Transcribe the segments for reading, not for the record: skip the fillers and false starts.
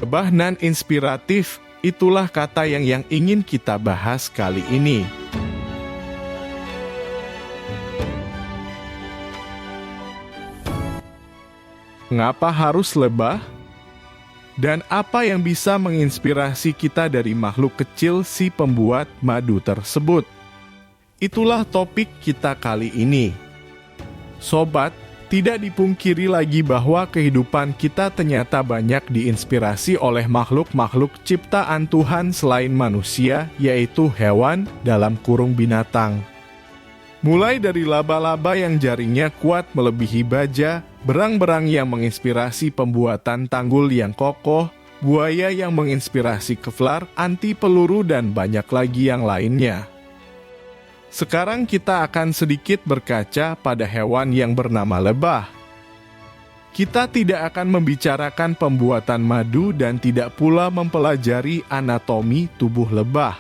Lebah non-inspiratif, itulah kata yang ingin kita bahas kali ini. Mengapa harus lebah? Dan apa yang bisa menginspirasi kita dari makhluk kecil si pembuat madu tersebut? Itulah topik kita kali ini. Sobat, tidak dipungkiri lagi bahwa kehidupan kita ternyata banyak diinspirasi oleh makhluk-makhluk ciptaan Tuhan selain manusia, yaitu hewan dalam kurung binatang. Mulai dari laba-laba yang jaringnya kuat melebihi baja, berang-berang yang menginspirasi pembuatan tanggul yang kokoh, buaya yang menginspirasi kevlar anti peluru, dan banyak lagi yang lainnya. Sekarang kita akan sedikit berkaca pada hewan yang bernama lebah. Kita tidak akan membicarakan pembuatan madu dan tidak pula mempelajari anatomi tubuh lebah.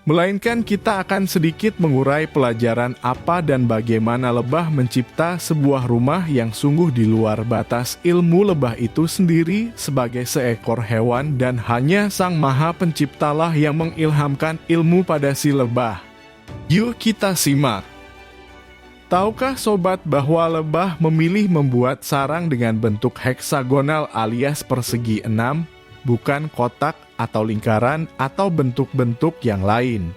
Melainkan kita akan sedikit mengurai pelajaran apa dan bagaimana lebah mencipta sebuah rumah yang sungguh di luar batas ilmu lebah itu sendiri sebagai seekor hewan, dan hanya Sang Maha Penciptalah yang mengilhamkan ilmu pada si lebah. Yuk kita simak. Tahukah sobat bahwa lebah memilih membuat sarang dengan bentuk heksagonal alias persegi 6, bukan kotak atau lingkaran atau bentuk-bentuk yang lain?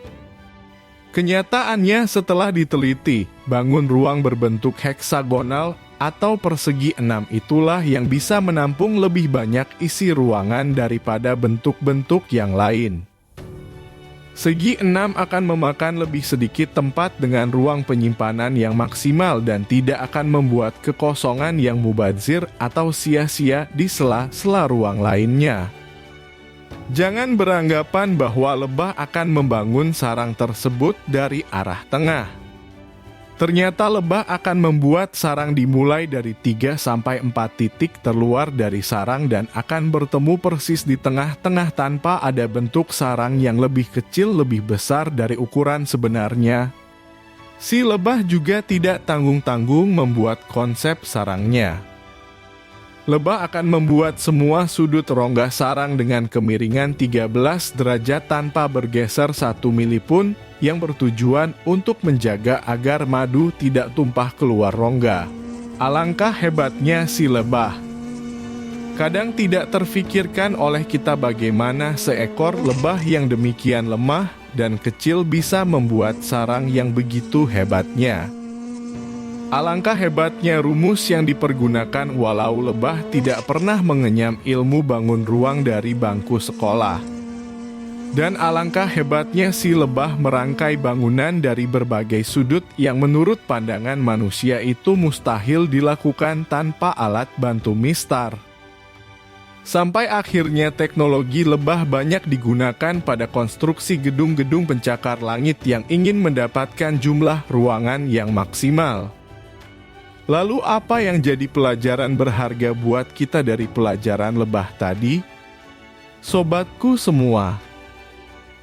Kenyataannya setelah diteliti, bangun ruang berbentuk heksagonal atau persegi 6 itulah yang bisa menampung lebih banyak isi ruangan daripada bentuk-bentuk yang lain. Segi 6 akan memakan lebih sedikit tempat dengan ruang penyimpanan yang maksimal dan tidak akan membuat kekosongan yang mubazir atau sia-sia di sela-sela ruang lainnya. Jangan beranggapan bahwa lebah akan membangun sarang tersebut dari arah tengah. Ternyata lebah akan membuat sarang dimulai dari 3-4 titik terluar dari sarang dan akan bertemu persis di tengah-tengah tanpa ada bentuk sarang yang lebih kecil lebih besar dari ukuran sebenarnya. Si lebah juga tidak tanggung-tanggung membuat konsep sarangnya. Lebah akan membuat semua sudut rongga sarang dengan kemiringan 13 derajat tanpa bergeser 1 mili pun, yang bertujuan untuk menjaga agar madu tidak tumpah keluar rongga. Alangkah hebatnya si lebah. Kadang tidak terfikirkan oleh kita bagaimana seekor lebah yang demikian lemah dan kecil bisa membuat sarang yang begitu hebatnya. Alangkah hebatnya rumus yang dipergunakan walau lebah tidak pernah mengenyam ilmu bangun ruang dari bangku sekolah. Dan alangkah hebatnya si lebah merangkai bangunan dari berbagai sudut yang menurut pandangan manusia itu mustahil dilakukan tanpa alat bantu mistar. Sampai akhirnya teknologi lebah banyak digunakan pada konstruksi gedung-gedung pencakar langit yang ingin mendapatkan jumlah ruangan yang maksimal. Lalu apa yang jadi pelajaran berharga buat kita dari pelajaran lebah tadi? Sobatku semua,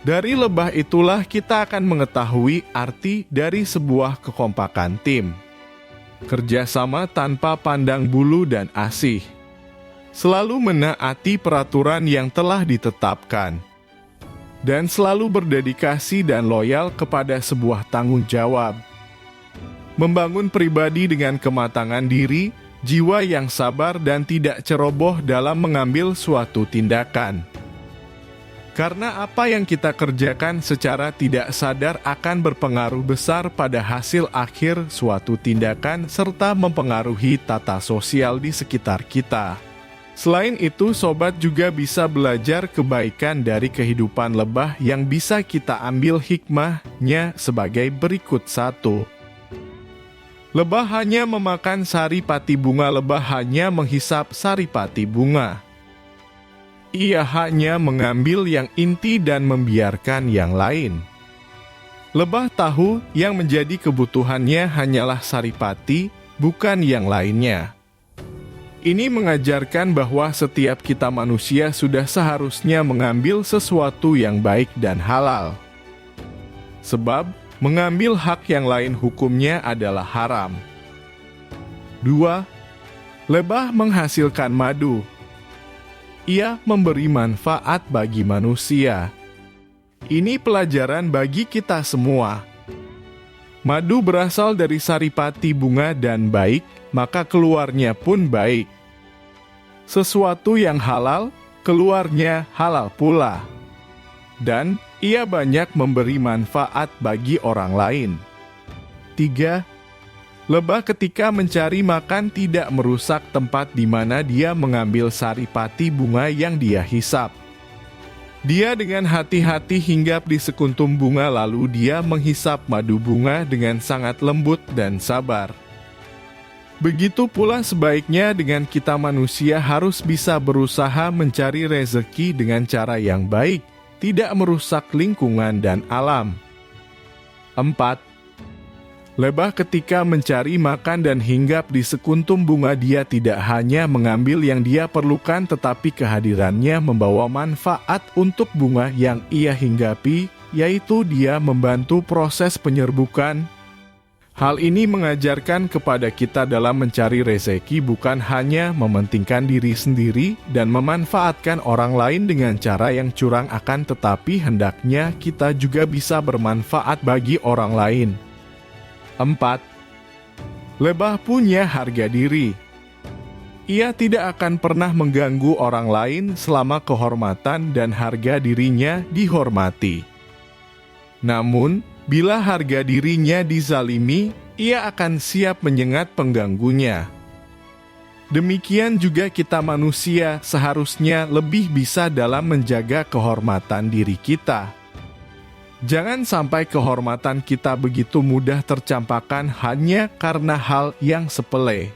dari lebah itulah kita akan mengetahui arti dari sebuah kekompakan tim. Kerjasama tanpa pandang bulu dan asih. Selalu menaati peraturan yang telah ditetapkan. Dan selalu berdedikasi dan loyal kepada sebuah tanggung jawab. Membangun pribadi dengan kematangan diri, jiwa yang sabar dan tidak ceroboh dalam mengambil suatu tindakan. Karena apa yang kita kerjakan secara tidak sadar akan berpengaruh besar pada hasil akhir suatu tindakan serta mempengaruhi tata sosial di sekitar kita. Selain itu, sobat juga bisa belajar kebaikan dari kehidupan lebah yang bisa kita ambil hikmahnya sebagai berikut. 1. Lebah hanya memakan saripati bunga. Lebah hanya menghisap saripati bunga. Ia hanya mengambil yang inti dan membiarkan yang lain. Lebah tahu yang menjadi kebutuhannya hanyalah saripati, bukan yang lainnya. Ini mengajarkan bahwa setiap kita manusia sudah seharusnya mengambil sesuatu yang baik dan halal. Sebab, mengambil hak yang lain hukumnya adalah haram. 2. Lebah menghasilkan madu. ia memberi manfaat bagi manusia. Ini pelajaran bagi kita semua. Madu berasal dari saripati bunga dan baik, maka keluarnya pun baik. Sesuatu yang halal, keluarnya halal pula. Dan ia banyak memberi manfaat bagi orang lain. 3. Lebah ketika mencari makan tidak merusak tempat di mana dia mengambil saripati bunga yang dia hisap. Dia dengan hati-hati hinggap di sekuntum bunga lalu dia menghisap madu bunga dengan sangat lembut dan sabar. Begitu pula sebaiknya dengan kita manusia harus bisa berusaha mencari rezeki dengan cara yang baik, tidak merusak lingkungan dan alam. 4. Lebah ketika mencari makan dan hinggap di sekuntum bunga dia tidak hanya mengambil yang dia perlukan tetapi kehadirannya membawa manfaat untuk bunga yang ia hinggapi, yaitu dia membantu proses penyerbukan. Hal ini mengajarkan kepada kita dalam mencari rezeki bukan hanya mementingkan diri sendiri dan memanfaatkan orang lain dengan cara yang curang akan tetapi hendaknya kita juga bisa bermanfaat bagi orang lain. 4. Lebah punya harga diri. Ia tidak akan pernah mengganggu orang lain selama kehormatan dan harga dirinya dihormati. Namun, bila harga dirinya dizalimi, ia akan siap menyengat pengganggunya. Demikian juga kita manusia seharusnya lebih bisa dalam menjaga kehormatan diri kita. Jangan sampai kehormatan kita begitu mudah tercampakkan hanya karena hal yang sepele.